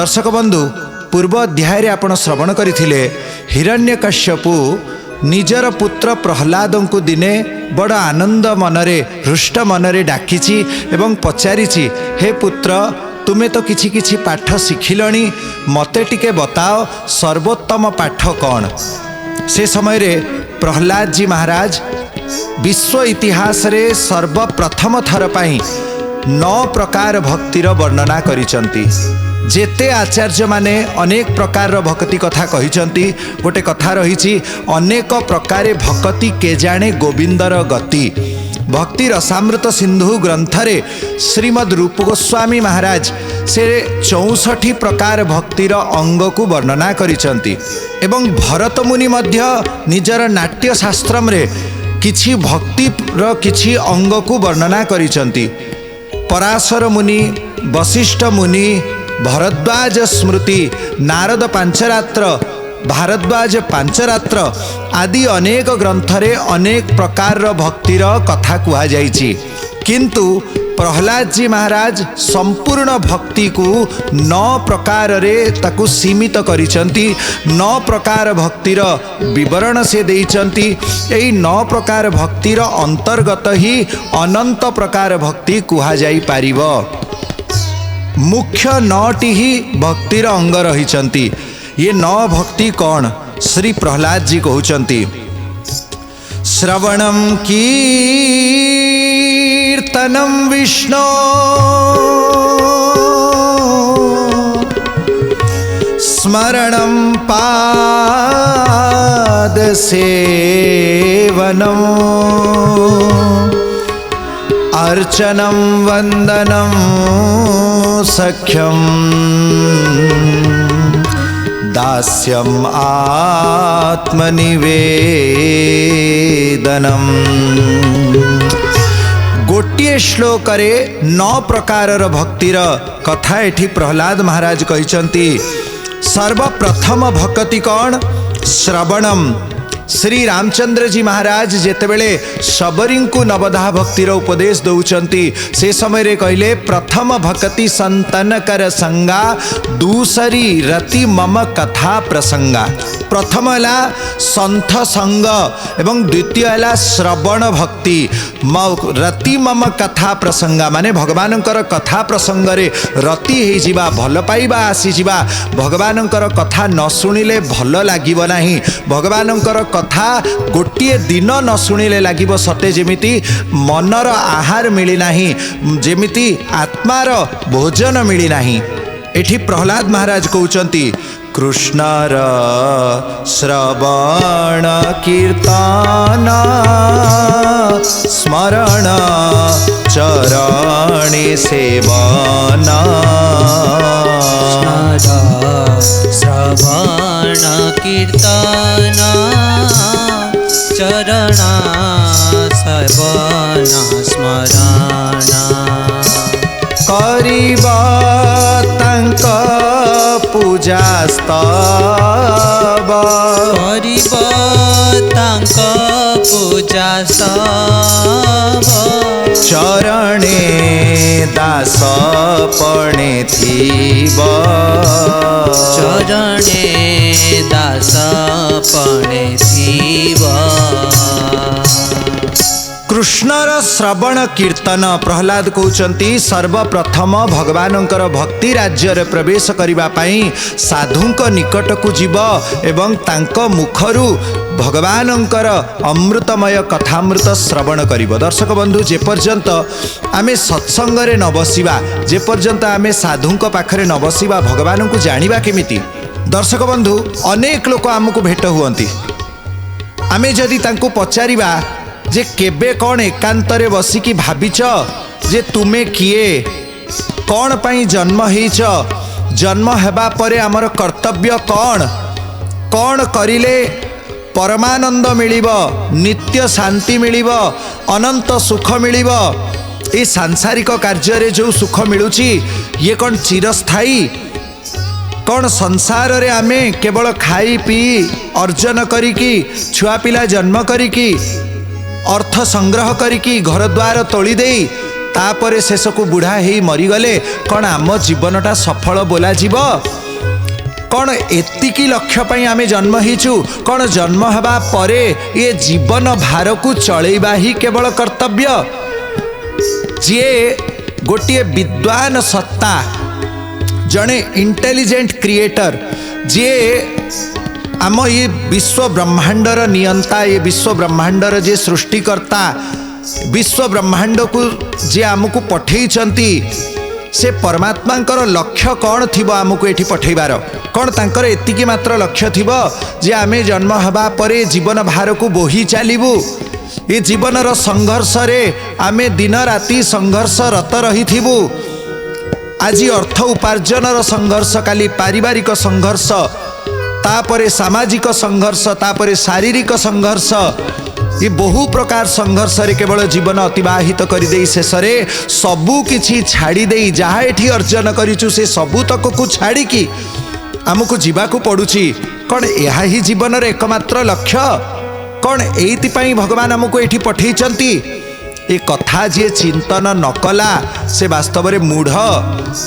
दर्शक बंधु पूर्व अध्याय आपण श्रवण करथिले हिरण्यकश्यपु निजर पुत्र प्रहलाद को दिने बड़ आनंद मनरे हृष्ट मनरे डाकिछि एवं पचारिछि, हे पुत्र तुमे तो किछि किछि पाठ शिखिलणी, मते टिके बताओ सर्वोत्तम पाठ कौन। से समय रे प्रहलाद जी महाराज विश्व इतिहास रे सर्वप्रथम थर पाई 9 प्रकार भक्तिर वर्णना करिसंती। जेते आचार्य माने अनेक प्रकार भक्ति कथा कहिसंती। गोटे कथा रही अनेक प्रकार भक्ति के जाने गोविंदर गति। भक्ति रसामृत सिंधु ग्रंथरे श्रीमद रूप गोस्वामी महाराज से 64 प्रकार भक्तिर अंग को वर्णना करिसंती एवं भरत मुनि मध्य निजर नाट्य शास्त्रम रे किछि भक्ति र किछि अंग को वर्णना करिसंती। पराशर मुनि, वशिष्ठ मुनि, भरद्वाज स्मृति, नारद पांचरात्र, भारद्वाज पांचरात्र आदि अनेक ग्रंथरे अनेक प्रकार भक्तिर कथा कुहा जाइछि। किंतु प्रहलाद जी महाराज संपूर्ण भक्ति को 9 प्रकार रे ताकू सीमित करिसंती। 9 प्रकार भक्तिर विवरण से देइचंती। एई 9 प्रकार भक्तिर अंतर्गत ही अनंत प्रकार भक्ति कुहा जाई पारिबो। मुख्य 9टी ही भक्तिर अंग रहिचंती। ये 9 भक्ति कौन? श्री प्रहलाद जी कहउचंती, श्रवणम कीर्तनम विष्णु, स्मरणम पाद सेवनम, अर्चनम वंदनम सख्यम, दास्यम आत्मनिवेदनम। गोटिए श्लोक रे 9 प्रकार भक्तिर कथा एठी प्रहलाद महाराज कहिसंती। सर्वप्रथम भक्ति कौन? श्रवणम। श्री रामचंद्र जी महाराज जेतेबेले सबरी को नवधा भक्तिर उपदेश दौचंती से समय रे कहले, प्रथम भक्ति संतन कर संगा, दूसरी रति मम कथा प्रसंगा। प्रथम है संथ संग एवं द्वितीय है श्रवण भक्ति। रति मम कथा प्रसंगा माने भगवान कथा प्रसंग रे रति हो जिबा, भल पाइबा आसी जिबा। भगवान कथा न शुणिले भल लागिबो नाही। भगवान कथा गोटिए दिन न शुणिले लागिबो सते जेमिति मनर आहार मिली नाही, जेमिति आत्मार भोजन मिली नाही। एठी प्रहलाद महाराज कहउचंती, कृष्णर श्रवण कीर्तन, स्मरण चरणी सेवन। श्रवण कीर्तन, चरण सेवन, स्मरण करिबा तांक पूजा स्तव, करिबा तांक पूजा स्तव। चरणे दास पणे थीब, चरणे दास पणे थीब। कृष्णर श्रवण कीर्तन प्रहलाद कहउचंती सर्वप्रथम भगवानंकर भक्ति राज्य रे प्रवेश करिबा पई साधुंक निकट को जीव एवं तांक मुखरु भगवानंकर अमृतमय कथामृत श्रवण करिब। दर्शक बंधु जे पर्यंत आमे सत्संग रे न बसिबा, जे पर्यंत आमे साधुंक पाखरे न बसिबा, भगवान को जानिबा केमिति? दर्शक बंधु अनेक लोक आमको भेट हुअंती। आमे जदि तांको पचारिबा जे केबे कौन एकांतरे बसिकी भाविच जे तुमे किए, कौन पाई जन्म होइच, जन्म हेबा परे आमर कर्तव्य कौन, कौन करिले परमानंद मिलिबो, नित्य शांति मिलिबो, अनंत सुख मिलिबो। ए सांसारिक कार्य रे जो सुख मिलुची ये कौन चिरस्थायी? कौन संसार रे आमे केवल खाई पी अर्जन करिकी, छुआ पिला जन्म करिकी, अर्थ संग्रह करिकी, घर द्वार तोली देई तापरे शेषकु बुढ़ा ही मरीगले कौन आम जीवनटा सफल बोला जीव कौन एतिकी लक्ष्य पाई आमे जन्म हिचु कौन जन्म हवा परे ये जीवन भार को चलैबा ही केवल कर्तव्य जी गोटे विद्वान सत्ता जड़े इंटेलिजेंट क्रिएटर जी आम ये विश्व ब्रह्मांडर नियंता ये विश्व ब्रह्मांडर जे सृष्टिकर्ता विश्व ब्रह्मांड को जे आमको पठेइचंती से परमात्मा लक्ष्य कौन थी आमको ये पठेबार कौन तांकर एतिकी मात्र लक्ष्य थी जे आमे जन्म हवा परे जीवन भार को बोही चलू ये जीवनर संघर्ष रे आमे दिन राति संघर्षरत रही थिबु आज अर्थ उपार्जनर संघर्ष काली पारिवारिक संघर्ष तापरे सामाजिक संघर्ष तापरे शारीरिक संघर्ष ये बहु प्रकार संघर्ष रे केवल जीवन अतिबाहित कर दे शेष सबू किछि छाड़ी दे जहाँ एठी अर्जन करिचु से सबू तक को छाड़ी की आमको जीवाकू पड़ुछि कौन यह ही जीवन रे एकमात्र लक्ष्य कौन एइतिपाई भगवान आमको एठी पठेइचंती ए कथा जे चिंतन न कला से वास्तव में मूढ़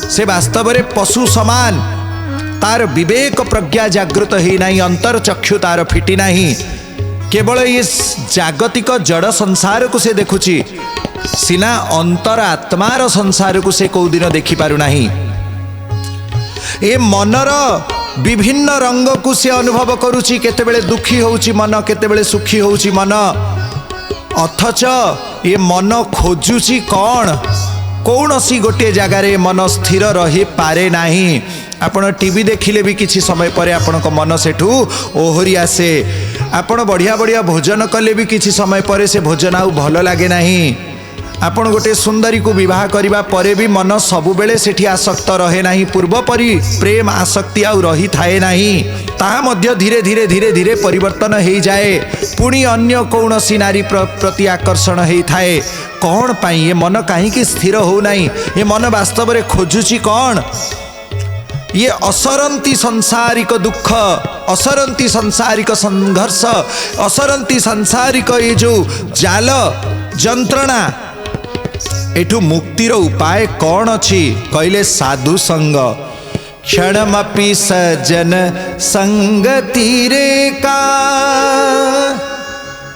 से वास्तव में पशु समान तार विवेक प्रज्ञा जागृत ही नहीं अंतर चक्षु तार फिटी नहीं केवल ये जागतिक जड़ संसार को से देखुची सिना अंतर आत्मार संसार को से कौ दिन देखि पारु नहीं ए मनर विभिन्न रंग को से अनुभव करुची केतेबेले दुखी होउची मन केतेबेले सुखी होउची मन अथच ये मन खोजुची कौन कौन सी गोटे जगार मन स्थिर रही पारे नहीं आपण टीवी देखिले भी किसी समय पर आपण को मन सेठू ओहरी आसे आपण बढ़िया बढ़िया भोजन कले भी किसी समय पर से भोजन आउ भल लगे नहीं आपण गोटे सुंदरी को विवाह करने परे भी मन सबुबेले सेठी आसक्त रहे नहीं पूर्व परी प्रेम आसक्ति आउ रही थाए नहीं ताहा मध्य धीरे धीरे धीरे धीरे परिवर्तन हो जाए पुणी अन्य कौनसी नारी प्रति आकर्षण हो थाए कौन पाई ये मन कहीं स्थिर हो नहीं ये मन वास्तव में खोजुची कौन ये असरंती सांसारिक दुख असरंती सांसारिक संघर्ष असरंती सांसारिक ये जो जाल जंत्रणा एठू मुक्तिर उपाय कौन अच्छी कहले साधु संग क्षणमपि सज्जन संगति रेका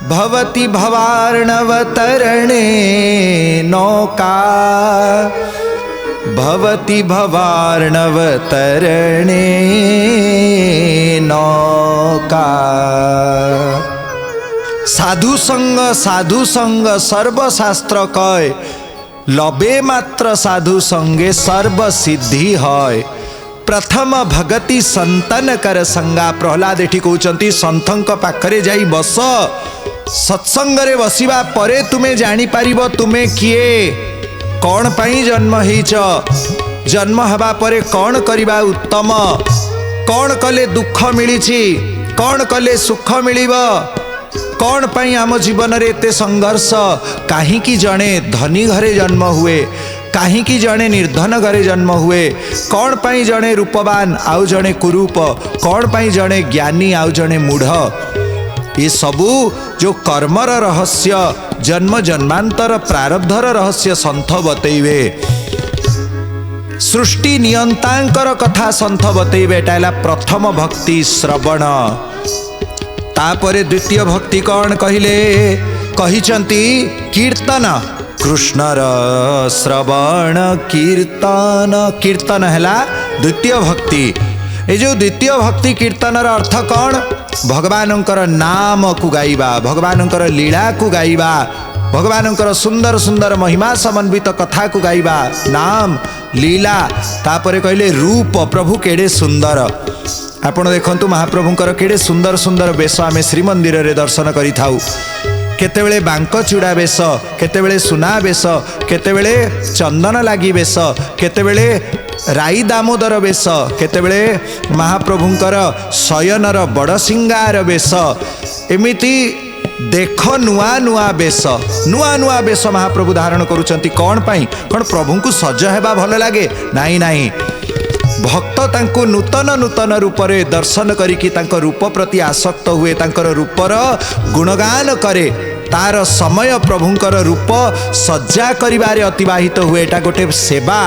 भवति भवार्णव तरणे नौका भवति भवार्णव तरणे नौका साधु संग सर्वशास्त्र कय लबे मात्र साधु संगे सर्व सिद्धि है प्रथम भगति संतन कर संगा प्रहलाद एठी कहउचंती संतंक पाखरे जाई बस सत्संग रे बसिबा परे तुमे जानी पारिबो तुमे किए कौन पाई जन्म हिच जन्म हवा परे कौन करिबा उत्तम कौन कले दुख मिलिछि कौन कले सुख मिलिबो कौन पाई आम जीवन रे एते संघर्ष काहींकी जणे धनी घरे जन्म हुए काहींकी जणे निर्धन घरे जन्म हुए कौन पाई जणे रूपवान आउ जणे कुरूप कौन पाई जणे ज्ञानी आउ जणे मूढ़ ये सबू जो कर्मर रहस्य जन्म जन्मांतर प्रारब्धर रहस्य संथ बतैवे सृष्टि नियंतांकर कथा संथ बतैवे एटा प्रथम भक्ति श्रवण तापरे द्वितीय भक्ति कौन कहले कहिचंती कीर्तन कृष्णर श्रवण कीर्तन कीर्तन हैला द्वितीय भक्ति ये जो द्वितीय भक्ति कीर्तनर अर्थ कौन भगवानंकर नाम को गाइबा भगवानंकर लीला को गाइबा भगवानंकर सुंदर सुंदर महिमा समन्वित कथा को गाइबा नाम लीला तापरे कहले रूप प्रभु केड़े सुंदर आपण देखंतु महाप्रभुंकर केड़े सुंदर सुंदर वेश आमे श्रीमंदिर रे दर्शन करि थाउ केतेबेले बांक चूड़ा वेश केतेबेले सुना वेश केतेबेले चंदन लागी वेश केतेबेले राई दामोदर वेश केतेबेले महाप्रभुंकर शयनर बड़ सिंगार वेश एमिति देख नुआ नुआ वेश महाप्रभु धारण करुचंती कौन पाई कौन प्रभु को सज हेबा भल लागे नहीं नहीं भक्त तांको नूतन नूतन रूपरे दर्शन करिकी तांको रूप प्रति आसक्त हुए तांकर रूपर गुणगान करे तार समय प्रभुंकर रूप सज्जा करिबारे अतिबाहित हुए। एटा गोटे सेवा।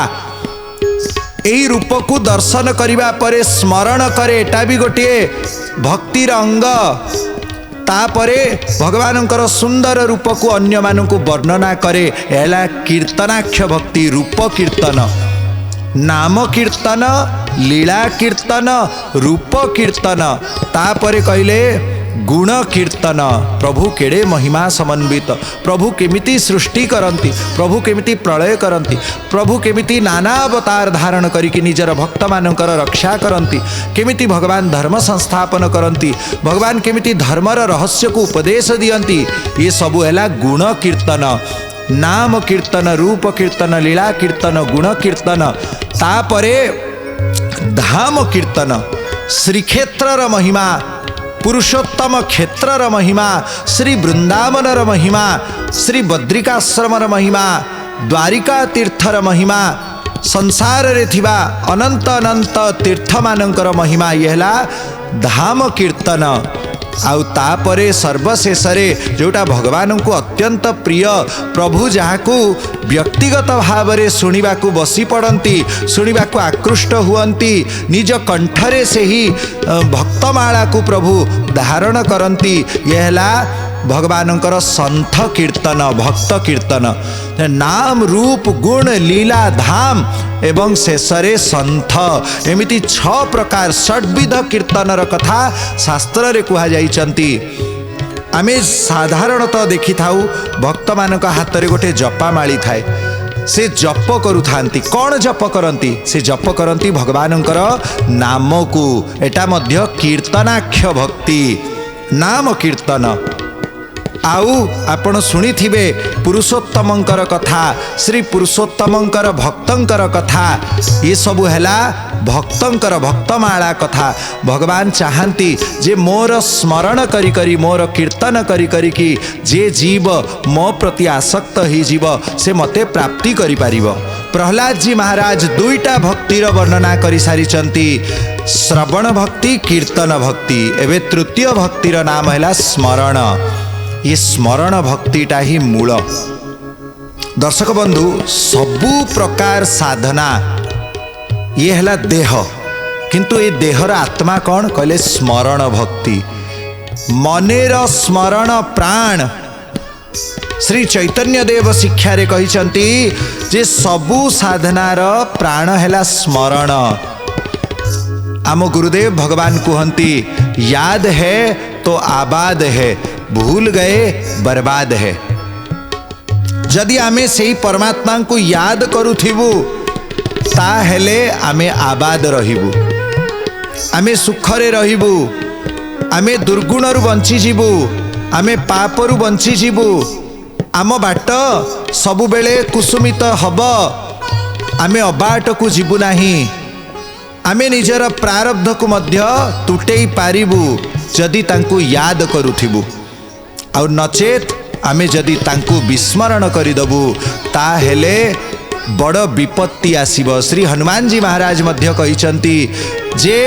एही रूप को दर्शन करिबा परे स्मरण करे, एटा भी गोटे भक्तिर अंग। तापरे भगवानंकर सुंदर रूप को अन्य मानकु वर्णना करे, एला कीर्तनाक्ष भक्ति। रूप कीर्तन, नाम कीर्तन, लीला कीर्तन, रूप कीर्तन, तापरे कहले गुण कीर्तन। प्रभु केड़े महिमा समन्वित, प्रभु केमिति सृष्टि करंती, प्रभु केमिति प्रलय करंती, प्रभु केमिति नाना अवतार धारण करिकि निजर भक्त मानकर रक्षा करंती, केमिति भगवान धर्म संस्थापन करंती, भगवान केमिति धर्मर रहस्य को उपदेश दियंती। ये सबु हैला गुण कीर्तन। नाम कीर्तन, रूप कीर्तन, लीला कीर्तन, गुण कीर्तन, तापरे धाम कीर्तन। श्रीक्षेत्रर महिमा, पुरुषोत्तम क्षेत्रर महिमा, श्री वृंदावनर महिमा, श्री बद्रिकाश्रमर महिमा, द्वारिका तीर्थर महिमा, संसार रे थिबा अनंत अनंत तीर्थ मानकर महिमा, यहला धाम कीर्तन। आउ तापरे सर्वशेष जोटा भगवान को अत्यंत प्रिय, प्रभु जहाँ को व्यक्तिगत भाव में शुणा बसी पड़ती, शुणा आकृष्ट हुअंती, निज कंठरे से ही भक्तमाला को प्रभु धारण करती। यह भगवानंकर संथ कीर्तन, भक्त कीर्तन। नाम रूप गुण लीला धाम एवं शेषरे संथ, एमिति 6 प्रकार षड्विध कीर्तनर कथा शास्त्र रे कुहा जाइछंती। आमे साधारणतः देखि थाउ भक्त मानक हाथ रे गोटे जपामाली थाए, से जप करुथांती। कौन जप करती? से जप करती भगवानंकर नाम को। एटा मध्य कीर्तनाख्य भक्ति, नाम कीर्तन। आउ आपण शुणिथिबे पुरुषोत्तमंकर कथा, श्री पुरुषोत्तमंकर भक्तंकर कथा। ये सबु हैला भक्तंकर भक्तमाला कथा। भगवान चाहती जे मोर स्मरण करी करी, मोर कीर्तन करी करी कि जे जीव मो प्रति आसक्त ही जीव से मते प्राप्ति करि पारिबो। प्रहलाद जी महाराज 2टा भक्तिर वर्णना करि सारिचंती, श्रवण भक्ति, कीर्तन भक्ति। एवं तृतीय भक्तिर नाम हैला स्मरण। ये स्मरण भक्तिटा ही मूल। दर्शक बंधु, सबु प्रकार साधना ये हैला देह, किंतु ये देहर आत्मा कौन कहले? स्मरण भक्ति। मनेर स्मरण प्राण। श्री चैतन्य देव शिक्षा रे कहिसंती जे सबु साधनार प्राण हैला स्मरण। आम गुरुदेव भगवान कहती याद है तो आबाद है, भूल गए बर्बाद है। जदि आमे से परमात्मा को याद करूथिबु ताहेले आमे आबाद रहिबु, आमे सुखरे रहिबु, आमे दुर्गुणरु बंची जीवु, आमे पापरु बंची जीवु। आम बाट सबु बेले कुसुमित हब, आमे अबाट को जीवु नाही। आमे निजर प्रारब्ध को मध्य तुटेई पारिबु जदि तांकु याद करूथिबु, और नचेत आमे जदि तांकु विस्मरण करिदबु ताहेले बड़ विपत्ति आसीबो। श्री हनुमान जी महाराज मध्य कहिसंती जे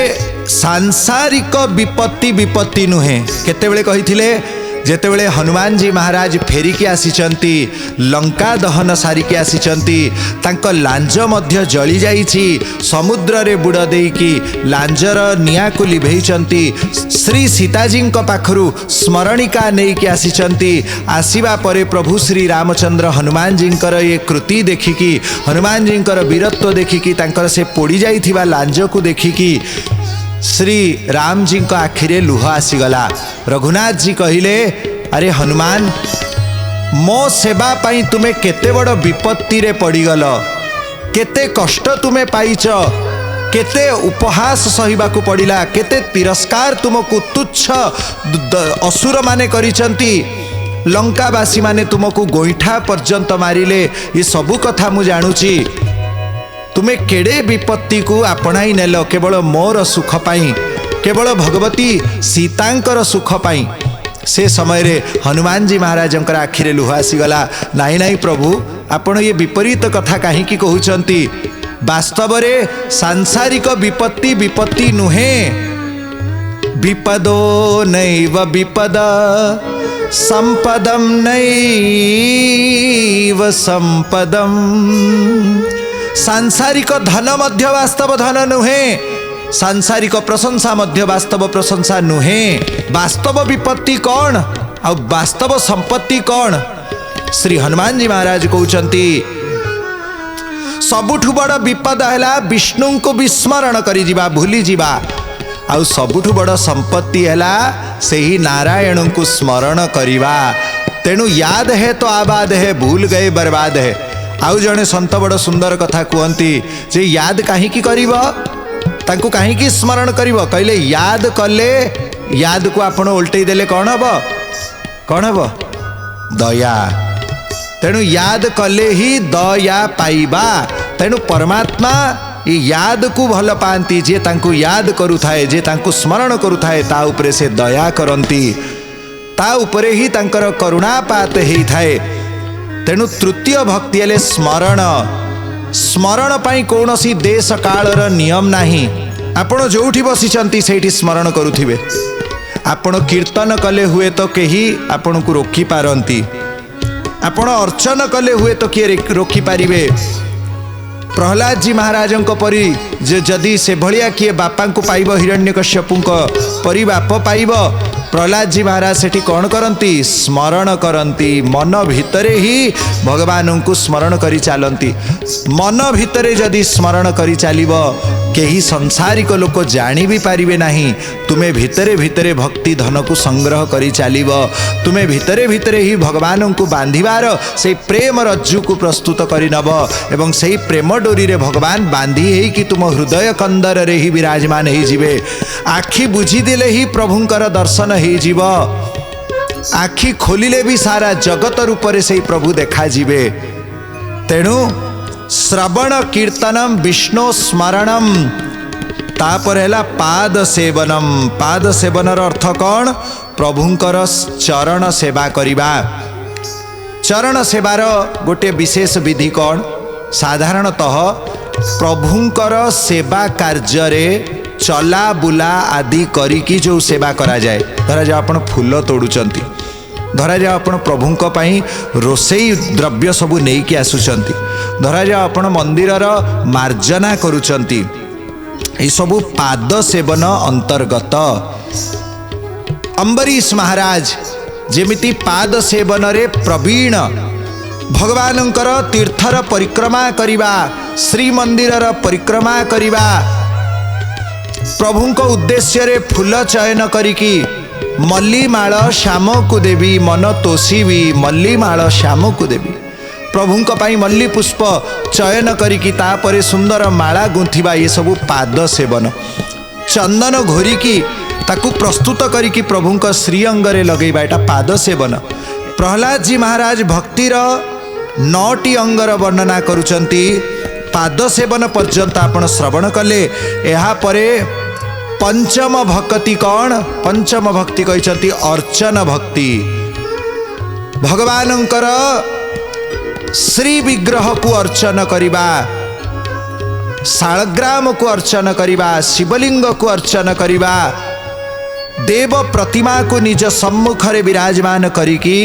सांसारिक विपत्ति विपत्ति नुहे। केतेबेले कहिथिले जेतेबेले हनुमान जी महाराज फेरिकी आसीचंती, लंका दहन सारिकी आसीचंती, तांको लांज मध्य जली जाइछि। समुद्र रे बुड़ देइकी लांजर निया को लिभेइचंती। श्री सीताजी पाखरु स्मरणिका नेइकी आसीचंती। आसीबा परे प्रभु श्री रामचंद्र हनुमान जी ये कृति देखिकी, हनुमान जी वीरत्व देखिकी, तांकर से पोड़ी जाइथिबा लांज को देखिकी श्री राम जी को आखिरे लुह आसीगला। रघुनाथ जी कहिले अरे हनुमान, मो सेवा पाई तुमे केते बड़ विपत्ति रे पड़ीगल, केते कष्ट तुमे पाइच, केते उपहास सहिबा को पड़िला, केते तिरस्कार तुमको तुच्छ असुर माने करिसंती, लंकावासी माने तुमको गोईठा पर्यंत मारिले। ये सबु कथा मु जानुची। तुमे केड़े विपत्ति को आपणाई नेल केवल मोर सुख पाई, केवल भगवती सीतांकर सुख पाई। से समय रे हनुमान जी महाराजंकर आखिरे लुह आसीगला। नाई नाई प्रभु, आपण ये विपरीत कथा काहे की कहउचंती? वास्तव रे सांसारिक विपत्ति विपत्ति नुहे। विपदो नैव विपद संपदम नैव संपदम। सांसारिक धन मध्य वास्तव धन नुहे, सांसारिक प्रशंसा मध्य वास्तव प्रशंसा नुहे। वास्तव विपत्ति कौन आ वास्तव संपत्ति कौन? श्री हनुमान जी महाराज कहते सबुठु बड़ विपद है विष्णु को विस्मरण करी जीवा, भूली जीवा। आउ सबुठु बड़ संपत्ति है से ही नारायण को स्मरण करिवा। तेणु याद है तो आबाद है, भूल गए बर्बाद है। आउ जड़े संत बड़ सुंदर कथा कहती जे याद कहीं करिव, ताकू कहीं स्मरण करिव कहले याद कले, याद को आपण उल्टे देले कौन हम कौन हम दया। तेणु याद कले ही दया पाइबा। तेणु परमात्मा याद को भल पाती, जे तांकु याद करुथाए, जे तांकु स्मरण करुथाए ता उपरे से दया करती, ता उपरे ही तांकर करुणापात ही थाए। तेणु तृतीय भक्ति हेले स्मरण। स्मरण पाई कौनसी देश कालर नियम नाही। आपण जोठी बसिचंती सेठी स्मरण करुथिबे। आपण कीर्तन कले हुए तो केही आपण को रोकी पारंती, आपण अर्चन कले हुए तो किए रोकी पारिबे। प्रहलाद जी महाराज परी जदि से भलिया किए बापा को पाइब, हिरण्यकश्यपु परी बाप पाइब, प्रहलाद जी महाराज सेठी कौन करती स्मरण करती। मन भितरे ही भगवान को स्मरण करी चलती। मन भितरे जदि स्मरण करी चलिब केही संसारिक लोक जानी भी पारिबे नहीं। तुम्हें भितरे भितरे भक्ति धन को संग्रह करी चलिब। तुम्हें भितरे भितरे ही भगवान को बांधिबार से प्रेम रज्जु को प्रस्तुत करी नब एवं से प्रेम डोरी रे भगवान बांधी है कि तुम हृदय कंदर रे ही विराजमान हो जिवे। आखि बुझी देले ही प्रभुंकर दर्शन हो जीव। आखि खोलिले भी सारा जगत रूप से प्रभु देखा जिवे। तेणु श्रवण कीर्तनम विष्णु स्मरणम, तापर है पाद सेवनम। पाद सेवनर अर्थ कौन? प्रभुंकर चरण सेवा करिबा। चरण सेवार गोटे विशेष विधि कौन? साधारणतः प्रभुंकर सेवा कार्य चला बुला आदि करिकी जो सेवा करा जाए, धरा जाओ आपण फूल तोड़ुचंती, धरा जाओ आपण प्रभुंक पाई रोसई द्रव्य सबू नेइकी आसुचंती, धरा जाओ आपण मंदिरर मार्जना करुचंती, ये सबू पाद सेवन अंतर्गत। अंबरीश महाराज जेमिति पाद सेवन रे प्रवीण, भगवानंकर तीर्थर परिक्रमा करिबा, श्री मंदिरर परिक्रमा करिबा, प्रभुंक उद्देश्य रे फूल चयन करिकी मल्लीमाळ श्याम को देवी मन तोषिबी, मल्लीमाळ श्याम को देवी, प्रभुंक पाई मल्ली पुष्प चयन करिकी तापरे सुंदर माला गुंथिबा, ये सबू पाद सेवन। चंदन घोरिकी ताकू प्रस्तुत करिकी प्रभुंक श्री अंगरे लगेबा, एटा पाद सेवन। प्रहलाद जी महाराज भक्तिर 9टी अंगर वर्णना करुचंती। पाद सेवन पर्यंत आपण श्रवण कले। एहा परे पंचम भक्ति कौन? पंचम भक्ति कहते अर्चन भक्ति। भगवानंकर श्री विग्रह को अर्चन करिबा, शालग्राम को अर्चन करिबा, शिवलिंग को अर्चन करिबा, देव प्रतिमा को निज सम्मुख रे विराजमान करिकी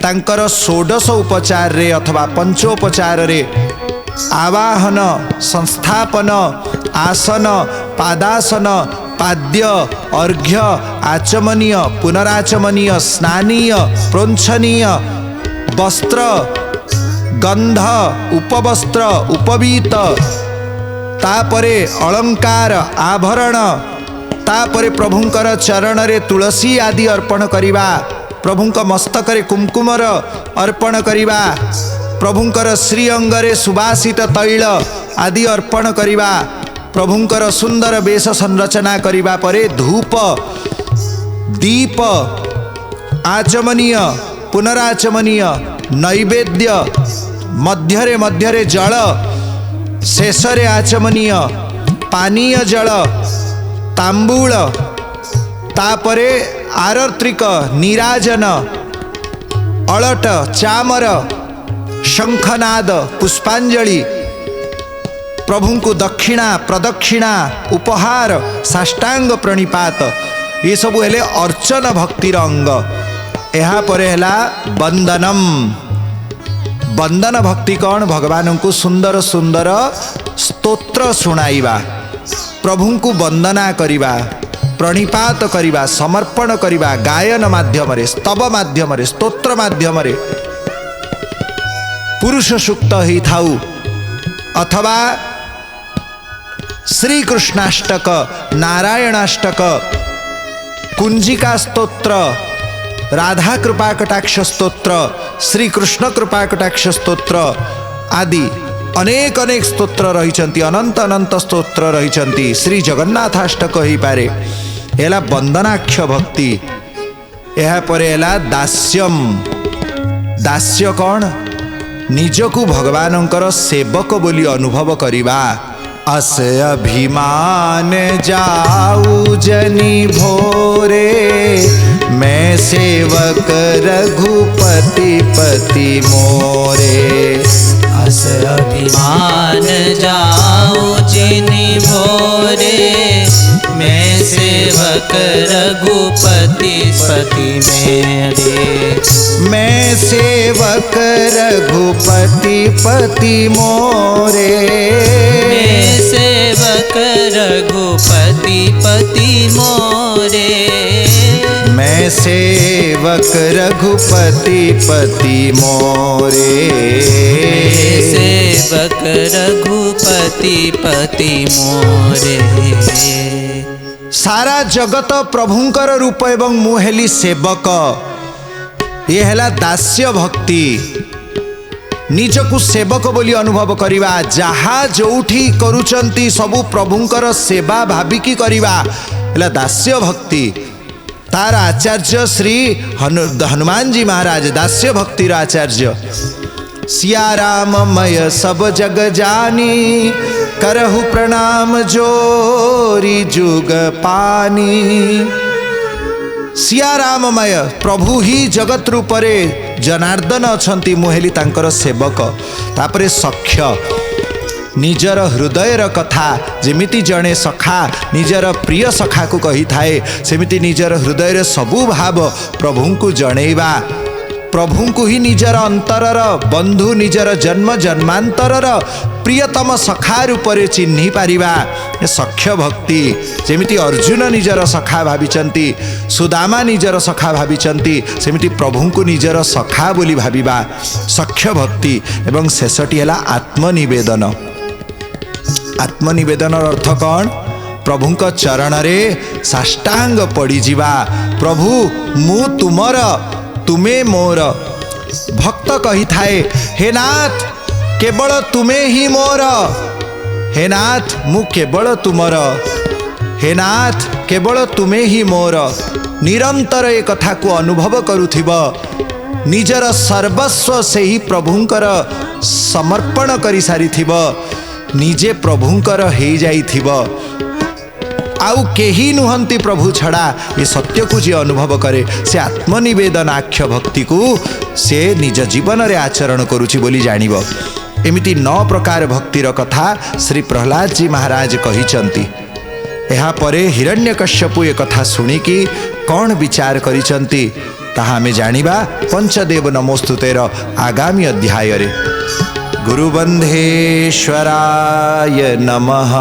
तांकर षोडश उपचार रे अथवा पंचोपचार रे आवाहन, संस्थापन, आसन, पादासन, पाद्य, अर्घ्य, आचमनीय, पुनराचमनीय, स्नानीय, प्रोंछनीय, वस्त्र, गंध, उपवस्त्र, उपवीत, तापरे अलंकार आभरण, तापरे प्रभुंकर चरण रे तुलसी आदि अर्पण करिबा, प्रभुंक मस्तक रे कुमकुमर अर्पण करिबा, प्रभुंकर श्री अंगरे सुवासित तैल आदि अर्पण करिबा, प्रभुंकर सुंदर वेश संरचना करिबा परे धूप, दीप, आचमनीय, पुनराचमनीय, नैवेद्य, मध्यरे मध्यरे जल, शेषरे आचमनीय, पानीय जल, तांबूल, तापरे आरत्रिक, नीराजन, अलट, चामर, शंखनाद, पुष्पांजलि, प्रभु को दक्षिणा, प्रदक्षिणा, उपहार, साष्टांग प्रणिपात, ये सब हेले अर्चन भक्तिर अंग। ଏହା परे हला बंदनम। बंदन भक्ति कौन? भगवान को सुंदर सुंदर स्तोत्र सुनाइबा, प्रभु को वंदना करिबा, प्रणिपात करिबा, समर्पण करिबा, गायन माध्यम रे, स्तव माध्यम रे, स्तोत्र माध्यम रे, पुरुष सूक्त ही थाउ अथवा श्री कृष्णाष्टक, नारायणाष्टक, कुंजिका स्तोत्र, राधा कृपा कटाक्ष स्तोत्र, श्री कृष्ण कृपा कटाक्ष स्तोत्र आदि अनेक अनेक स्तोत्र रहिचंती, अनंत अनंत स्तोत्र रहिचंती। श्री जगन्नाथाष्टक ही पारे एला वंदनाक्ष भक्ति। यह परे एला दास्यम। दास्य कौन? निजकु भगवानंकर सेवक बोली अनुभव करिबा। अस अभिमान जाऊ जनी भोरे, मैं सेवक रघुपति पति मोरे। अस अभिमान जाऊ जिनि भोरे, मैं सेवक रघुपति पति मेरे। मैं सेवक रघुपति पति मोरे। मैं सेवक रघुपति पति मोरे। मैं सेवक रघुपति पति मोरे। मैं सेवक रघुपति पति मोरे। सारा जगत प्रभुंकर रूप एवं मु हेली सेवक। ये हैला दास्य भक्ति। निजकु सेवक बोली अनुभव करिबा। जहा जोठी करूचंती सबु प्रभुंकर सेवा भाविकी करिबा हैला दास्य भक्ति। तार आचार्य श्री हनुमान जी महाराज दास्य भक्तिर आचार्य। सिया राममय सब जग जानी, करहु प्रणाम जोरी जुग पानी। सिया राममय प्रभु ही जगत रूपरे जनार्दन अछंती, मुहेली तांकर सेवक। तापरे सख्य निजर हृदयर कथा जेमिति जड़े सखा निजर प्रिय सखा को कही थाए, सेमिति निजर हृदय सबु भाव प्रभु को जणेबा। प्रभु को ही निजर अंतरर बंधु, निजर जन्म जन्मांतरर प्रियतम सखा रूपरे चिन्ही पारिबा। सख्य भक्ति जेमिति अर्जुन निजर सखा भाविचंती, सुदामा निजर सखा भाविचंती, सेमिति प्रभु को निजर सखा बोली भाविबा सख्य भक्ति। एवं शेषटी है आत्मनिवेदन। आत्मनिवेदन अर्थ कौन? प्रभु का चरण रे साष्टांग पड़ी जीवा। प्रभु मु तुमर तुमे मोर। भक्त कही थाए, हे नाथ केवल तुमे ही मोर। हे नाथ मु केवल तुमर। हे नाथ केवल तुमे ही मोर। निरंतर ए कथा को अनुभव करुथिब। निजर सर्वस्व से ही प्रभुंकर समर्पण करि सारिथिब। निजे प्रभुंकर हे जाइथिब। आउ केही नुहंती प्रभु छड़ा। ये सत्य को जी अनुभव करे से आत्मनिवेदनाख्य भक्ति को से निज जीवन रे आचरण करुछि बोली जानिब। एमिति 9 प्रकार भक्तिर कथा श्री प्रहलाद जी महाराज कहिचंती। एहा परे हिरण्यकश्यपु ए कथा सुनिकी कौन विचार करिचंती ताहा आमे जानिबा पंचदेव नमोस्तुतेर आगामी अध्याय रे। गुरुबंधेश्वराय नमः।